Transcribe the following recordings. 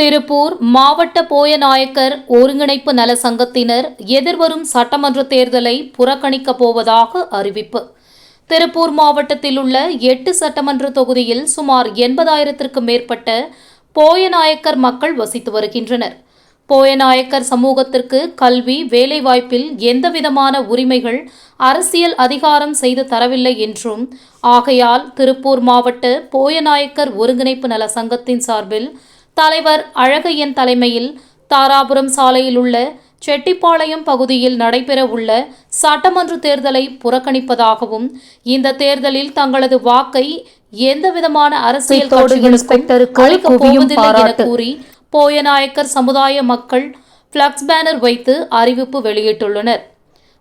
திருப்பூர் மாவட்ட போயநாயக்கர் ஒருங்கிணைப்பு நல சங்கத்தினர் எதிர்வரும் சட்டமன்ற தேர்தலை புறக்கணிக்கப் போவதாக அறிவிப்பு. திருப்பூர் மாவட்டத்தில் உள்ள 8 சட்டமன்ற தொகுதியில் சுமார் 80,000த்திற்கும் மேற்பட்ட போயநாயக்கர் மக்கள் வசித்து வருகின்றனர். போயநாயக்கர் சமூகத்திற்கு கல்வி, வேலைவாய்ப்பில் எந்தவிதமான உரிமைகள், அரசியல் அதிகாரம் செய்து தரவில்லை என்றும், ஆகையால் திருப்பூர் மாவட்ட போயநாயக்கர் ஒருங்கிணைப்பு நல சங்கத்தின் சார்பில் தலைவர் அழகையன் தலைமையில் தாராபுரம் சாலையில் உள்ள செட்டிப்பாளையம் பகுதியில் நடைபெறவுள்ள சட்டமன்ற தேர்தலை புறக்கணிப்பதாகவும், இந்த தேர்தலில் தங்களது வாக்கை எந்தவிதமான அரசியல் கட்சிகளுக்கும் அளிக்கப் போவதில்லை என கூறி போயநாயக்கர் சமுதாய மக்கள் பிளக்ஸ் பேனர் வைத்து அறிவிப்பு வெளியிட்டுள்ளனர்.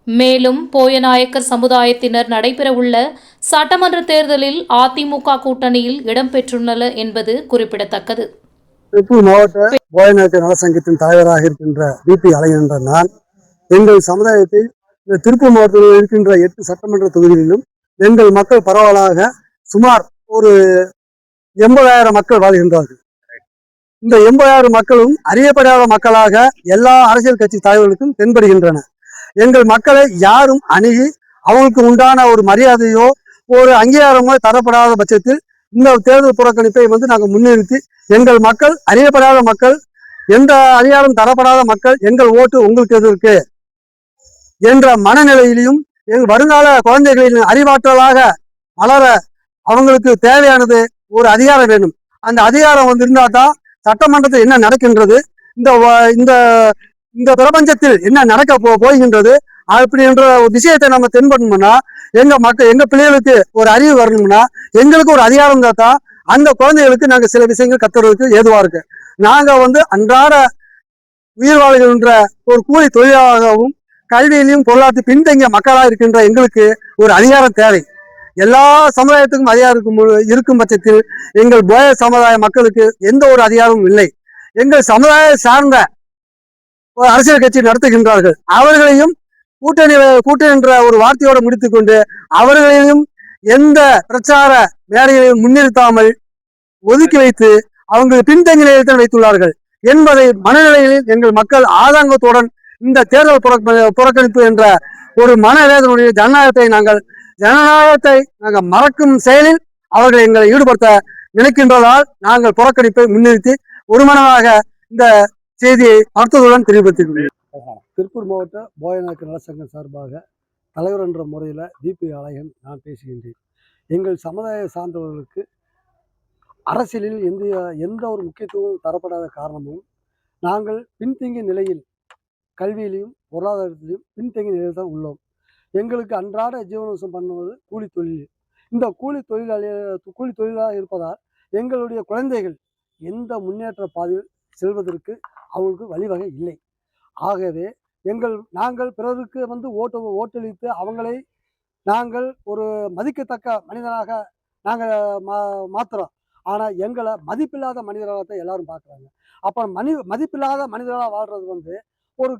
மேலும் போயநாயக்கர் சமுதாயத்தினர் நடைபெறவுள்ள சட்டமன்ற தேர்தலில் அதிமுக கூட்டணியில் இடம்பெற்றுள்ளனர் என்பது குறிப்பிடத்தக்கது. திருப்பூர் மாவட்ட போயநாயக்கர் நல சங்கத்தின் தலைவராக இருக்கின்ற பிபி அழகன் என்ற நான், எங்கள் சமுதாயத்தில் இந்த திருப்பூர் மாவட்டத்தில் இருக்கின்ற 8 சட்டமன்ற தொகுதிகளிலும் எங்கள் மக்கள் பரவலாக சுமார் ஒரு 80,000 மக்கள் வாழ்கின்றார்கள். இந்த 80,000 மக்களும் அறியப்படாத மக்களாக எல்லா அரசியல் கட்சி தலைவர்களுக்கும் தென்படுகின்றன. எங்கள் மக்களை யாரும் அணுகி அவங்களுக்கு உண்டான ஒரு மரியாதையோ ஒரு அங்கீகாரமோ தரப்படாத பட்சத்தில் இந்த தேர்தல் புறக்கணிப்பை நாங்கள் முன்னிறுத்தி, எங்கள் மக்கள் அறியப்படாத மக்கள், எந்த அதிகாரம் தரப்படாத மக்கள், எங்கள் ஓட்டு உங்களுக்கு எதிர்க்கு என்ற மனநிலையிலையும் எங்கள் வருங்கால குழந்தைகளின் அறிவாற்றலாக வளர அவங்களுக்கு தேவையானது ஒரு அதிகாரம் வேணும். அந்த அதிகாரம் இருந்தா தான் சட்டமன்றத்தில் என்ன நடக்கின்றது, இந்த இந்த இந்த பிரபஞ்சத்தில் என்ன நடக்க போகின்றது அப்படின்ற ஒரு விஷயத்தை நம்ம தென்படணும்னா, எங்க பிள்ளைகளுக்கு ஒரு அறிவு வரணும்னா எங்களுக்கு ஒரு அதிகாரம் தான் அந்த குழந்தைகளுக்கு நாங்க சில விஷயங்கள் கத்துறதுக்கு ஏதுவா இருக்கு. நாங்க அன்றாட உயிர் வாழ்கின்ற ஒரு கூலி தொழிலாளராகவும் கல்வியிலையும் பொருளாதார பின்தங்கிய மக்களாக இருக்கின்ற எங்களுக்கு ஒரு அதிகாரம் தேவை. எல்லா சமுதாயத்துக்கும் அதிகாரம் இருக்கும் பட்சத்தில் எங்கள் போய சமுதாய மக்களுக்கு எந்த ஒரு அதிகாரமும் இல்லை. எங்கள் சமுதாய சார்ந்த அரசியல் கட்சி நடத்துகின்றார்கள். அவர்களையும் கூட்டணி என்ற ஒரு வார்த்தையோடு முடித்துக் கொண்டு அவர்களையும் எந்த பிரச்சார வேலைகளையும் முன்னிறுத்தாமல் ஒதுக்கி வைத்து அவங்க பின்தங்கிய நிலையில் வைத்துள்ளார்கள் என்பதை மனநிலையில் எங்கள் மக்கள் ஆதங்கத்துடன் இந்த தேர்தல் புறக்கணிப்பு என்ற ஒரு மனவேதனுடைய ஜனநாயகத்தை நாங்கள் மறக்கும் செயலில் அவர்கள் எங்களை ஈடுபடுத்த நினைக்கின்றதால் நாங்கள் புறக்கணிப்பை முன்னிறுத்தி ஒருமனமாக இந்த செய்தியை அர்த்தத்துடன் தெரிவித்துள்ளோம். திருப்பூர் மாவட்ட போயநாயக்கர் நலசங்கம் சார்பாக தலைவர் என்ற முறையில் பிபி அழகன் நான் பேசுகின்றேன். எங்கள் சமுதாய சார்ந்தவர்களுக்கு அரசியலில் எந்த ஒரு முக்கியத்துவம் தரப்படாத காரணமும், நாங்கள் பின்தங்கிய நிலையில் கல்வியிலையும் பொருளாதாரத்திலையும் பின்தங்கிய நிலையில் தான் உள்ளோம். எங்களுக்கு அன்றாட ஜீவனம் பண்ணுவது கூலி தொழில். இந்த கூலி தொழிலாக இருப்பதால் எங்களுடைய குழந்தைகள் எந்த முன்னேற்ற பாதையில் செல்வதற்கு அவங்களுக்கு வழிவகை இல்லை. ஆகவே நாங்கள் பிறருக்கு ஓட்டளித்து அவங்களை நாங்கள் ஒரு மதிக்கத்தக்க மனிதனாக நாங்கள் மாத்துறோம். ஆனால் எங்களை மதிப்பில்லாத மனிதர்களாக எல்லாரும் பார்க்குறாங்க. அப்போ மதிப்பில்லாத மனிதர்களாக வாழ்றது ஒரு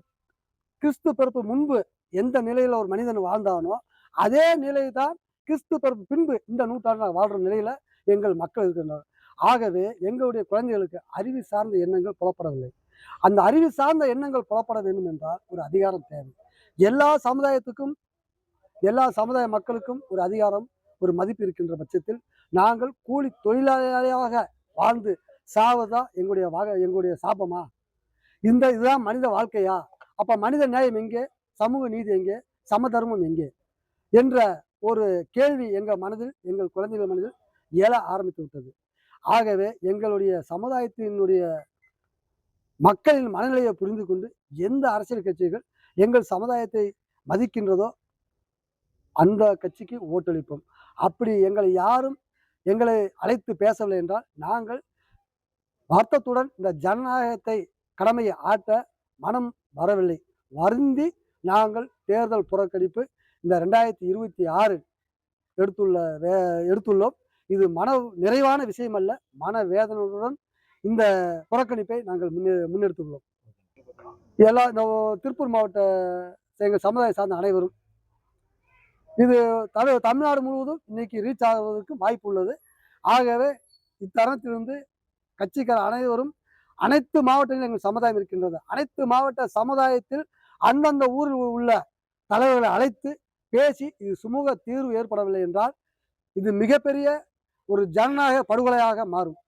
கிறிஸ்து பிறப்பு முன்பு எந்த நிலையில் ஒரு மனிதன் வாழ்ந்தானோ அதே நிலை தான் கிறிஸ்து பிறப்பு பின்பு இந்த நூற்றாண்டில் வாழ்கிற நிலையில் எங்கள் மக்கள் இருக்கின்றனர். ஆகவே எங்களுடைய குழந்தைகளுக்கு அறிவு சார்ந்த எண்ணங்கள் புலப்படவில்லை. அந்த அறிவு சார்ந்த எண்ணங்கள் புலப்பட வேண்டும் என்றால் ஒரு அதிகாரம் தேவை. எல்லா சமுதாய மக்களுக்கும் ஒரு அதிகாரம், ஒரு மதிப்பு இருக்கின்ற பட்சத்தில் நாங்கள் கூலி தொழிலாளியாக வாழ்ந்து சாவதா எங்களுடைய சாபமா? இதுதான் மனித வாழ்க்கையா? அப்ப மனித நியாயம் எங்கே? சமூக நீதி எங்கே? சமதர்மம் எங்கே என்ற ஒரு கேள்வி எங்கள் குழந்தைகள் மனதில் எழ ஆரம்பித்து விட்டது. ஆகவே எங்களுடைய சமுதாயத்தினுடைய மக்களின் மனநிலையை புரிந்து கொண்டு எந்த அரசியல் கட்சிகள் எங்கள் சமுதாயத்தை மதிக்கின்றதோ அந்த கட்சிக்கு ஓட்டளிப்போம். அப்படி எங்களை அழைத்து பேசவில்லை என்றால் நாங்கள் வருத்தத்துடன் இந்த ஜனநாயகத்தை கடமையை ஆட்ட மனம் வரவில்லை. வருந்தி நாங்கள் தேர்தல் புறக்கணிப்பு இந்த 2026 எடுத்துள்ளோம். இது நிறைவான விஷயம் அல்ல, மன வேதனையுடன் இந்த புறக்கணிப்பை நாங்கள் முன்னெடுத்துள்ளோம். திருப்பூர் மாவட்ட எங்கள் சமுதாயம் சார்ந்த அனைவரும் இது தமிழ்நாடு முழுவதும் இன்னைக்கு ரீச் ஆகுவதற்கு வாய்ப்பு உள்ளது. ஆகவே இத்தருணத்திலிருந்து கட்சிக்கார அனைவரும் அனைத்து மாவட்டங்களிலும் எங்கள் சமுதாயம் இருக்கின்றது. அனைத்து மாவட்ட சமுதாயத்தில் அந்தந்த ஊரில் உள்ள தலைவர்களை அழைத்து பேசி இது சுமூக தீர்வு ஏற்படவில்லை என்றால் இது மிகப்பெரிய ஒரு ஜனநாயக படுகொலையாக மாறும்.